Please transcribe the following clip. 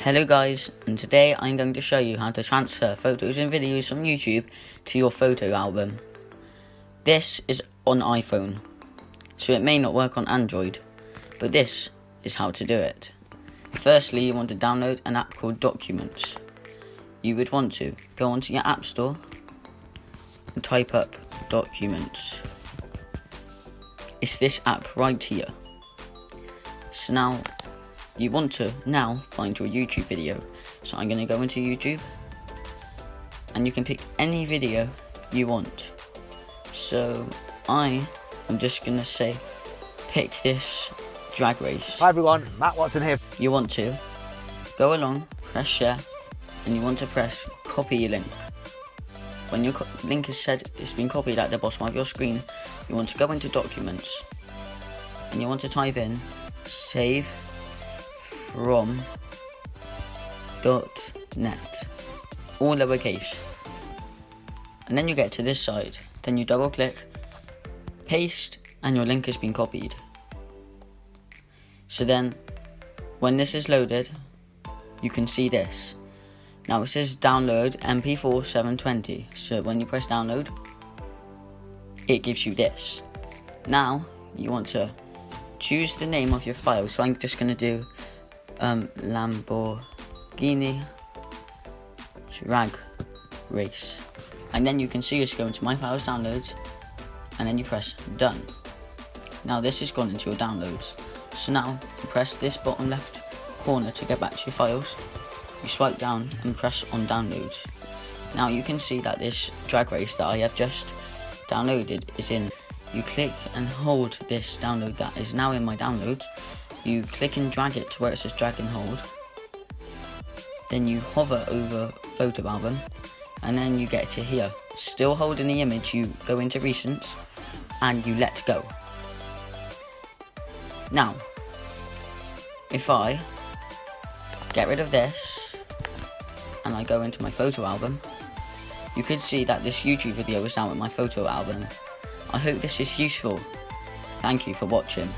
Hello guys, and today I'm going to show you how to transfer photos and videos from YouTube to your photo album. This is on iPhone, so it may not work on Android, but this is how to do it. Firstly, you want to download an app called Documents. You would want to go onto your App Store and type up Documents. It's this app right here. So now, you want to find your YouTube video. So I'm going to go into YouTube and you can pick any video you want. So I am just going to say pick this drag race. Hi everyone, Matt Watson here. You want to go along, press share, and you want to press copy your link. When your link is said it's been copied at the bottom of your screen, you want to go into Documents and you want to type in save from .net, all lowercase, and then you get to this side, then you double click, paste, and your link has been copied. So then when this is loaded, you can see this. Now it says download MP4 720, so when you press download, it gives you this. Now you want to choose the name of your file, so I'm just going to do Lamborghini drag race, and then you can see us go into my files downloads and then you press done. Now this has gone into your downloads, so now you press this bottom left corner to get back to your files, you swipe down and press on downloads. Now you can see that this drag race that I have just downloaded is in. You click and hold this download that is now in my downloads. You click and drag it to where it says drag and hold. Then you hover over photo album and then you get to here. Still holding the image, you go into recent and you let go. Now, if I get rid of this and I go into my photo album, you can see that this YouTube video is now in my photo album. I hope this is useful. Thank you for watching.